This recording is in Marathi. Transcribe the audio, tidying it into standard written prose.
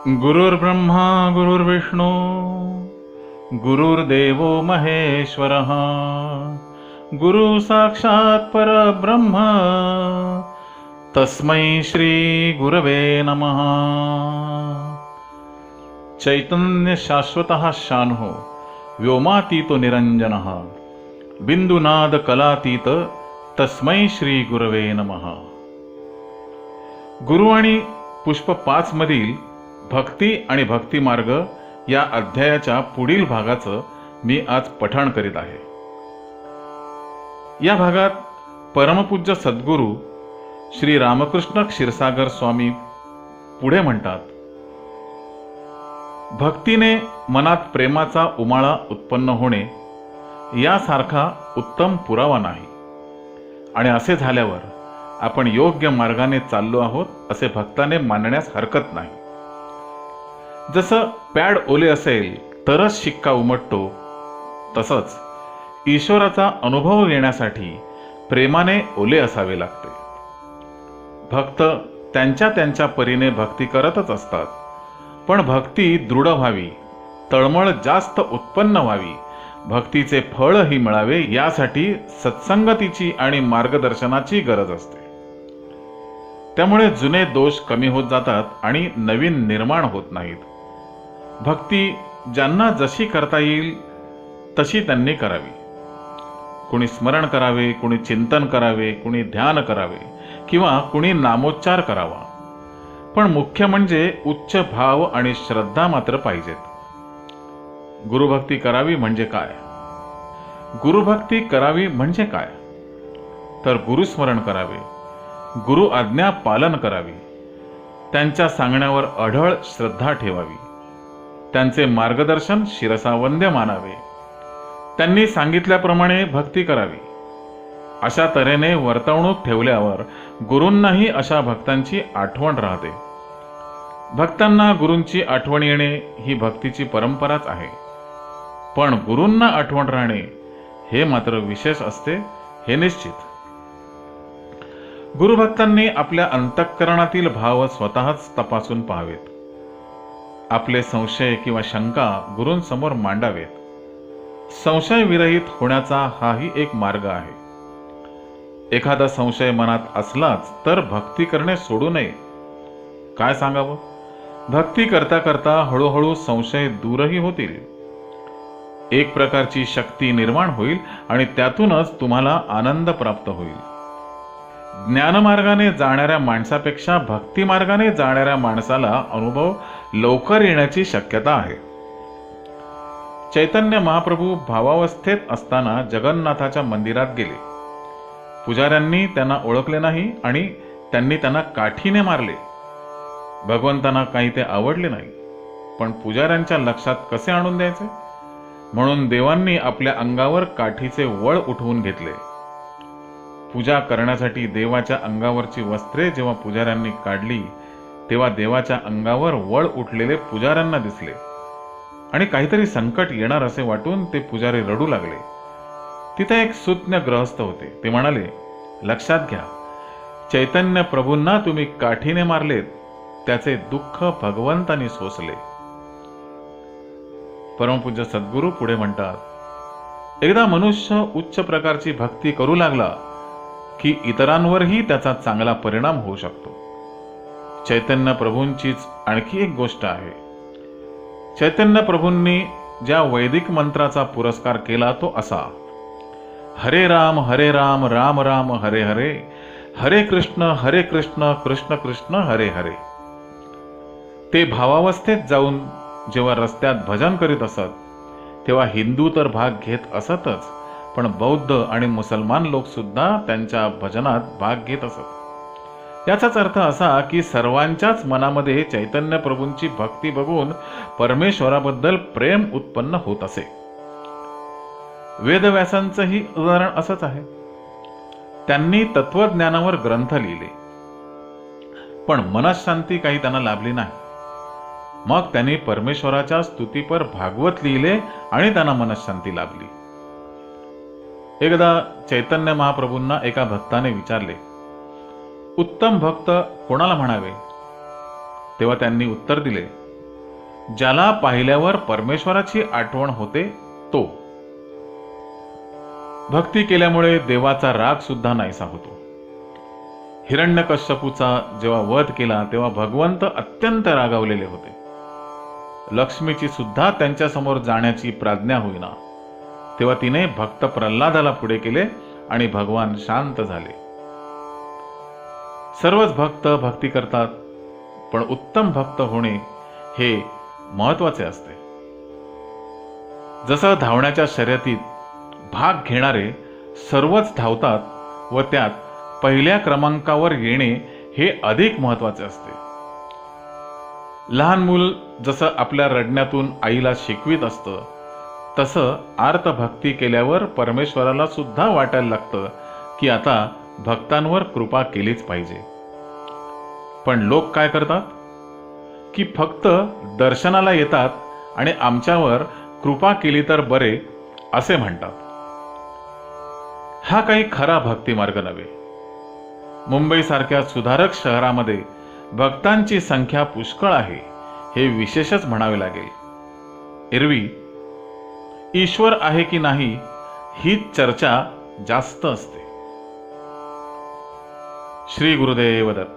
गुरुर्ब्रह्मा गुरुर्विष्णू गुरुर्देवो महेश्वरः गुरु साक्षात् परब्रह्म तस्मै श्री गुरवे नमः। चैतन्य शाश्वतः शान्हो व्योमातीतो निरंजनः बिंदुनाद कलातीत तस्मै श्री गुरवे नमः। गुरु आणि पुष्प 5 मधील भक्ती आणि भक्ती मार्ग या अध्यायाच्या पुढील भागाचं मी आज पठण करीत आहे। या भागात परमपूज्य सद्गुरू श्री रामकृष्ण क्षीरसागर स्वामी पुढे म्हणतात, भक्तीने मनात प्रेमाचा उमाळा उत्पन्न होणे यासारखा उत्तम पुरावा नाही, आणि असे झाल्यावर आपण योग्य मार्गाने चाललो आहोत असे भक्ताने मानण्यास हरकत नाही। जसं पॅड ओले असेल तरच शिक्का उमटतो, तसंच ईश्वराचा अनुभव येण्यासाठी प्रेमाने ओले असावे लागते। भक्त त्यांच्या त्यांच्या परीने भक्ती करतच असतात, पण भक्ती दृढ व्हावी, तळमळ जास्त उत्पन्न व्हावी, भक्तीचे फळही मिळावे यासाठी सत्संगतीची आणि मार्गदर्शनाची गरज असते। त्यामुळे जुने दोष कमी होत जातात आणि नवीन निर्माण होत नाहीत। भक्ती ज्यांना जशी करता येईल तशी त्यांनी करावी। कुणी स्मरण करावे, कुणी चिंतन करावे, कुणी ध्यान करावे किंवा कुणी नामोच्चार करावा, पण मुख्य म्हणजे उच्च भाव आणि श्रद्धा मात्र पाहिजेत। गुरुभक्ती करावी म्हणजे काय? गुरुभक्ती करावी म्हणजे काय? तर गुरुस्मरण करावे, गुरु आज्ञा पालन करावी, त्यांच्या सांगण्यावर अढळ श्रद्धा ठेवावी, त्यांचे मार्गदर्शन शिरसावंद्य मानावे, त्यांनी सांगितल्याप्रमाणे भक्ती करावी। अशा तऱ्हेने वर्तवणूक ठेवल्यावर गुरूंनाही अशा भक्तांची आठवण राहते। भक्तांना गुरूंची आठवण येणे ही भक्तीची परंपराच आहे, पण गुरूंना आठवण राहणे हे मात्र विशेष असते, हे निश्चित। गुरुभक्तांनी आपल्या अंतःकरणातील भाव स्वतःच तपासून पाहावेत। आपले संशय किंवा शंका गुरूंसमोर मांडावेत। संशय विरहित होण्याचा हाही एक मार्ग आहे। एखादा संशय मनात असलाच तर भक्ती करणे सोडू नये। काय सांगावं? भक्ती करता करता हळूहळू संशय दूरही होतील। एक प्रकारची शक्ती निर्माण होईल आणि त्यातूनच तुम्हाला आनंद प्राप्त होईल। ज्ञानमार्गाने जाणाऱ्या माणसापेक्षा भक्ती मार्गाने जाणाऱ्या माणसाला अनुभव लवकर येण्याची शक्यता आहे। चैतन्य महाप्रभू भावावस्थेत असताना जगन्नाथाच्या मंदिरात गेले। पुजाऱ्यांनी त्यांना ओळखले नाही आणि त्यांनी त्यांना काठीने मारले। भगवंतांना काही ते आवडले नाही, पण पुजाऱ्यांच्या लक्षात कसे आणून द्यायचे म्हणून देवांनी आपल्या अंगावर काठीचे वळ उठवून घेतले। पूजा करण्यासाठी देवाच्या अंगावरची वस्त्रे जेव्हा पुजाऱ्यांनी काढली तेव्हा देवाच्या अंगावर वळ उठलेले पुजाऱ्यांना दिसले आणि काहीतरी संकट येणार असे वाटून ते पुजारी रडू लागले। तिथे एक सुज्ञ गृहस्थ होते। ते म्हणाले, लक्षात घ्या, चैतन्य प्रभूंना तुम्ही काठीने मारलेत, त्याचे दुःख भगवंतांनी सोसले। परमपूज्य सद्गुरू पुढे म्हणतात, एकदा मनुष्य उच्च प्रकारची भक्ती करू लागला की इतरांवरही त्याचा चांगला परिणाम होऊ शकतो। चैतन्य प्रभूंचीच आणखी एक गोष्ट आहे। चैतन्य प्रभूंनी ज्या वैदिक मंत्राचा पुरस्कार केला तो असा, हरे राम राम राम हरे हरे, हरे कृष्ण कृष्ण कृष्ण हरे हरे। ते भावावस्थेत जाऊन जेव्हा रस्त्यात भजन करीत असत तेव्हा हिंदू तर भाग घेत असतच, पण बौद्ध आणि मुसलमान लोक सुद्धा त्यांच्या भजनात भाग घेत असत। याचाच अर्थ असा की सर्वांच्याच मनामध्ये चैतन्य प्रभूंची भक्ती बघून परमेश्वराबद्दल प्रेम उत्पन्न होत असे। वेदव्यासांचंही उदाहरण असंच आहे। त्यांनी तत्वज्ञानावर ग्रंथ लिहिले, पण मनःशांती काही त्यांना लाभली नाही। मग त्यांनी परमेश्वराच्या स्तुतीपर भागवत लिहिले आणि त्यांना मनःशांती लाभली। एकदा चैतन्य महाप्रभूंना एका भक्ताने विचारले, उत्तम भक्त कोणाला म्हणावे? तेव्हा त्यांनी उत्तर दिले, ज्याला पाहिल्यावर परमेश्वराची आठवण होते तो. भक्ती केल्यामुळे देवाचा राग सुद्धा नाहीसा होतो. हिरण्यकश्यपूचा जेव्हा वध केला तेव्हा भगवंत अत्यंत रागावलेले होते. लक्ष्मीची सुद्धा त्यांच्या समोर जाण्याची प्राज्ञा होईना. तेव्हा तिने भक्त प्रल्हादाला पुढे केले आणि भगवान शांत झाले. सर्वच भक्त भक्ती करतात, पण उत्तम भक्त होणे हे महत्वाचे असते. जसं धावण्याच्या शर्यतीत भाग घेणारे सर्वच धावतात व त्यात पहिल्या क्रमांकावर येणे हे अधिक महत्वाचे असते. लहान मूल जसं आपल्या रडण्यातून आईला शिकवीत असतं, तसं आर्त भक्ती केल्यावर परमेश्वराला सुद्धा वाटायला लागतं की आता भक्तांवर कृपा केलीच पाहिजे. पण लोक काय करतात की फक्त दर्शनाला येतात आणि आमच्यावर कृपा केली तर बरे असे म्हणतात. हा काही खरा भक्ती मार्ग नव्हे. मुंबईसारख्या सुधारक शहरामध्ये भक्तांची संख्या पुष्कळ आहे हे विशेषच म्हणावे लागेल. एरवी ईश्वर आहे की नाही हीच चर्चा जास्त असते. श्री गुरुदेव दत्त.